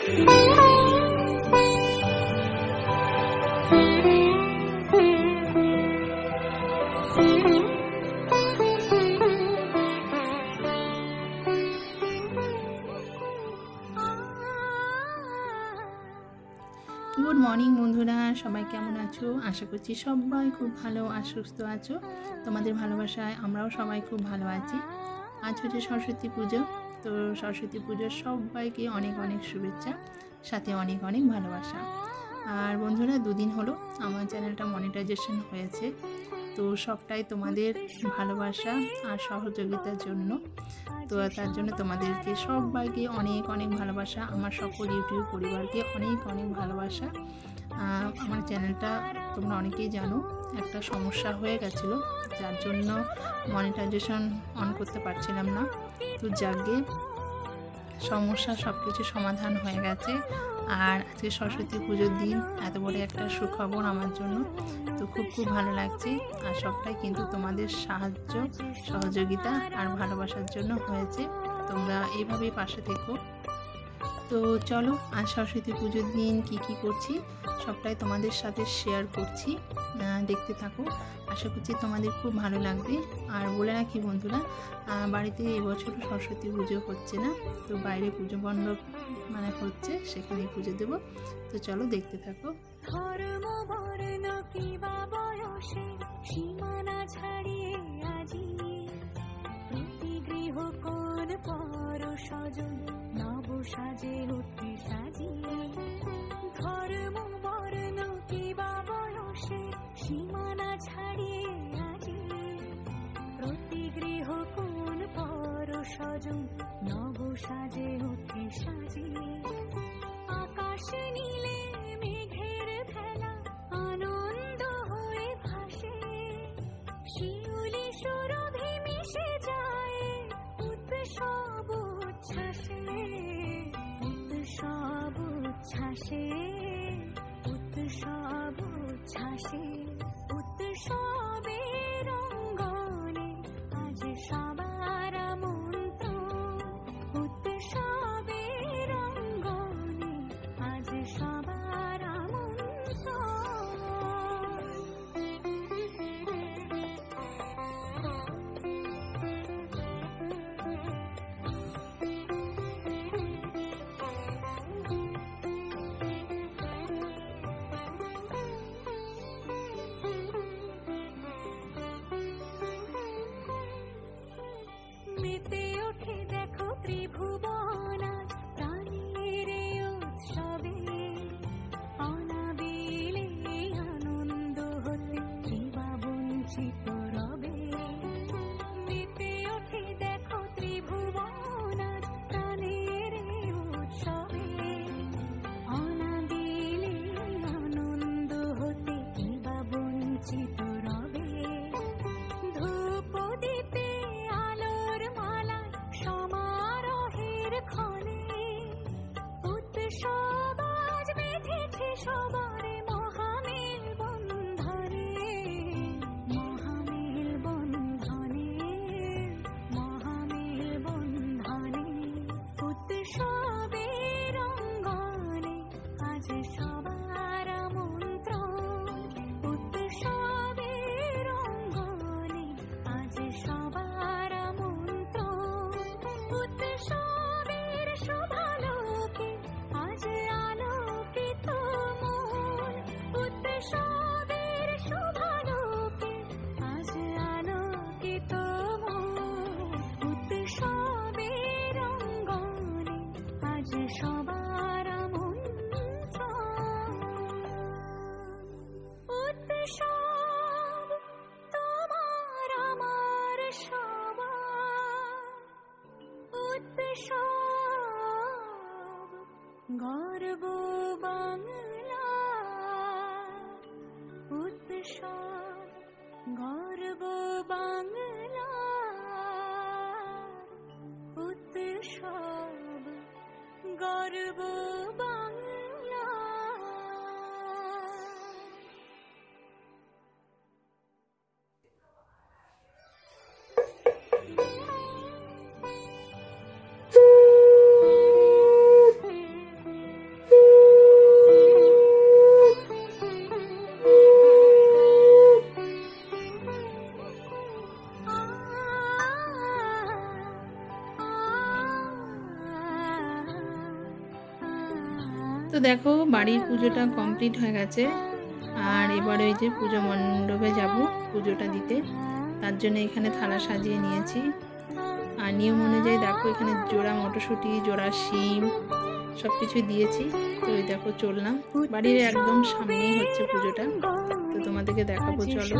Good morning বন্ধুরা, সবাই কেমন আছো? আশা করছি সবাই খুব ভালো আর সুস্থ আছো। তোমাদের ভালোবাসায় আমরাও সবাই খুব ভালো আছি। আজ হচ্ছে সরস্বতী পুজো, তো সরস্বতী পুজোর সবাইকে অনেক অনেক শুভেচ্ছা, সাথে অনেক অনেক ভালোবাসা। আর বন্ধুরা, দুদিন হলো আমার চ্যানেলটা মনিটাইজেশন হয়েছে, তো সবটাই তোমাদের ভালোবাসা আর সহযোগিতার জন্য। তো তার জন্য তোমাদেরকে সবাইকে অনেক অনেক ভালোবাসা, আমার সকল ইউটিউব পরিবারকে অনেক অনেক ভালোবাসা। আমার চ্যানেলটা তোমরা অনেকেই জানো একটা সমস্যা হয়ে গেছিলো, যার জন্য মনিটাইজেশন অন করতে পারছিলাম না। তো যাকে সমস্যা সব কিছু সমাধান হয়ে গেছে। আর আজকে সরস্বতী পুজোর দিন এত বড় একটা সুখবর আমার জন্য, তো খুব খুব ভালো লাগছে। আর সবটাই কিন্তু তোমাদের সাহায্য, সহযোগিতা আর ভালোবাসার জন্য হয়েছে। তোমরা এইভাবেই পাশে থেকো। তো চলো, আজ সরস্বতী পুজোর দিন কি কি করছি সবটাই তোমাদের সাথে শেয়ার করছি, দেখতে থাকো। আশা করছি তোমাদের খুব ভালো লাগবে। আর বলে রাখি বন্ধুরা, বাড়িতে এবছর সরস্বতী পুজো হচ্ছে না, তো বাইরে পুজো মণ্ডপ হচ্ছে, সেখানে পুজো দেবো। তো চলো দেখতে থাকো। সীমানা ছাড়িয়ে আজি প্রতি গৃহ কোন পর সজন নব সাজে উঠে সাজিয়ে, ধর্ম বর্ণ কিবা বয়সে সীমানা ছাড়িয়ে আজি প্রতি গৃহ কোন পর সজন নব সাজে উঠে সাজিয়ে, আকাশে নীলে মেঘের ভেলা আনন্দ হয়ে ভাসে, শিউলি সুরভি মিশে যায় উৎসব উচ্ছ্বাসে, উৎসব উচ্ছ্বাসে, উৎসব উচ্ছ্বাসে, উৎসবের রঙ্গনে আজ সবার মন্ত্র, উৎসবের রঙ্গনে আজ সবার মন্ত্র। মেতে ওঠে দেখো ত্রিভুবন আজ প্রাণের উৎসবে, অনাবিলে আনন্দ হতে কিবা বঞ্চিত রবে। মেতে ওঠে দেখো ত্রিভুবন আজ প্রাণের উৎসবে, অনাবিলে আনন্দ হতে কিবা বঞ্চিত রবে। ধূপ দীপে আলোর মালা সমারোহের ক্ষণে, উৎসব আজ বেঁধেছে সবারে মহামেল বন্ধনে, মহামেল বন্ধনে, মহামেল বন্ধনে, উৎসবের রঙ্গনে আজ সবার মন্ত্র, উৎসবের রঙ্গনে আজ সবার মন্ত্র, উৎসবের শোভালোকে আজ আলোকিত মন, উৎসবের শোভালোকে আজ আলোকিত মন, উৎসবের রঙ্গনে আজ সবার মন্ত্র। উৎসব তোমার আমার সবার, উৎসব গর্ব বাংলা, উৎসব গর্ব বাংলা, উৎসব গর্ব বাংলা। তো দেখো বাড়ির পুজোটা কমপ্লিট হয়ে গেছে, আর এবারে ওই যে পুজো মণ্ডপে যাব পুজোটা দিতে, তার জন্য এখানে থালা সাজিয়ে নিয়েছি। আর নিয়ম অনুযায়ী দেখো এখানে জোড়া মটরশুঁটি, জোড়া শিম সব কিছুই দিয়েছি। তো ওই দেখো চললাম, বাড়ির একদম সামনেই হচ্ছে পুজোটা, তো তোমাদেরকে দেখাবো চলো।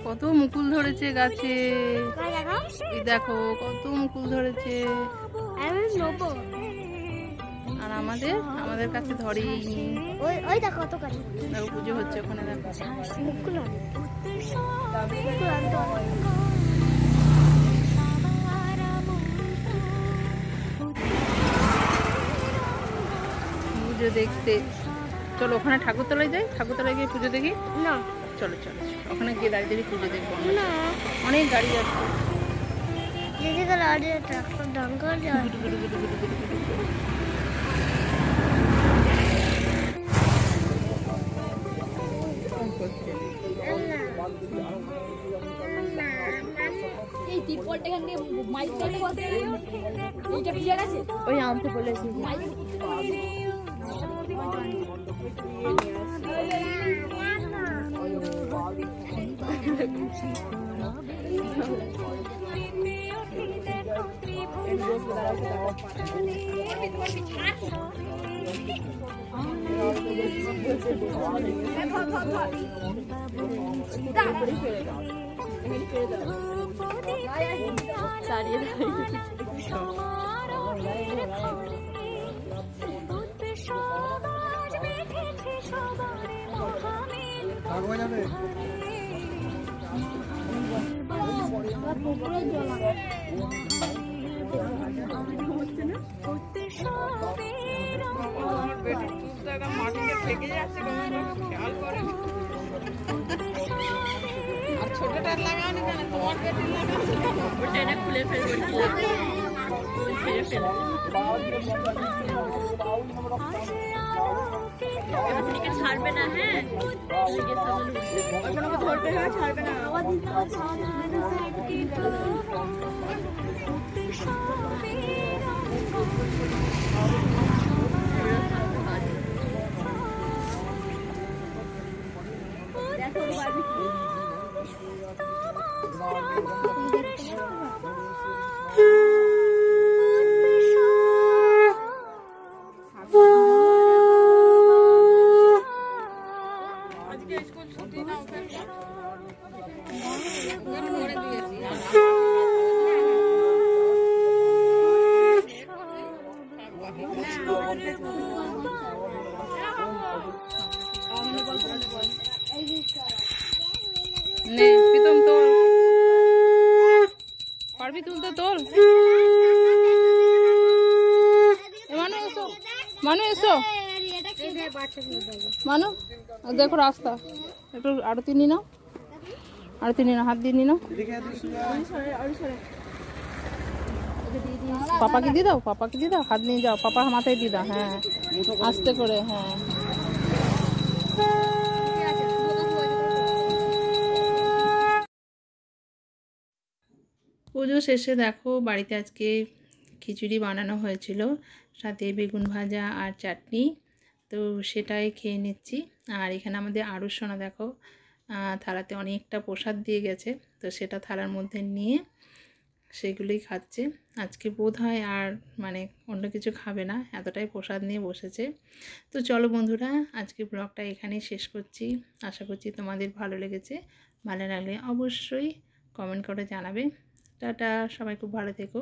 কত মুকুল ধরেছে গাছে, এই দেখো কত মুকুল ধরেছে। আর আমাদের কাছে ধরেই ওই দেখো কত গাছ, দেখো পুজো হচ্ছে ওখানে, দেখো মুকুল পুজো দেখতে। চলো ওখানে ঠাকুরতলায় যাই, ঠাকুরতলায় গিয়ে পুজো দেখি না। চলো চলো ওখানে গিয়ে দাঁড়িয়ে দাঁড়িয়ে পুজো দেখবো, অনেক গাড়ি আছে। ওই আনতে বলেছি ছোটটা লাগানো কেন, তোমার পেটে লাগানো খুলে ফেলবো, ছাড়বে না। হ্যাঁ ধরবে না, ছাড়বে না। পারবি তুলতে, তোল। মানু এসো, মানু দেখো রাস্তা, একটু আরতি নি নাও, আরতি নি নাও, হাত দিয়ে নি নাও। পাপাকে দিয়ে দাও, পাপাকে দিয়ে দাও, হাত নিয়ে যাও, পাপা মাথায় দিয়ে দাও। হ্যাঁ আস্তে করে, হ্যাঁ পুজো শেষে দেখো বাড়িতে আজকে খিচুড়ি বানানো হয়েছিল, সাথে বেগুন ভাজা আর চাটনি। তো সেটাই খেয়ে নিচ্ছি। আর এখানে আমাদের আরুসোনা দেখো থালাতে অনেকটা প্রসাদ দিয়ে গেছে, তো সেটা থালার মধ্যে নিয়ে সেগুলোই খাচ্ছে। আজকে বোধ হয় আর মানে অন্য কিছু খাবে না, এতটাই প্রসাদ নিয়ে বসেছে। তো চলো বন্ধুরা, আজকে ব্লগটা এখানেই শেষ করছি। আশা করছি তোমাদের ভালো লেগেছে। ভালো লাগলে অবশ্যই কমেন্ট করে জানাবে। টাটা, সবাই খুব ভালো থেকো।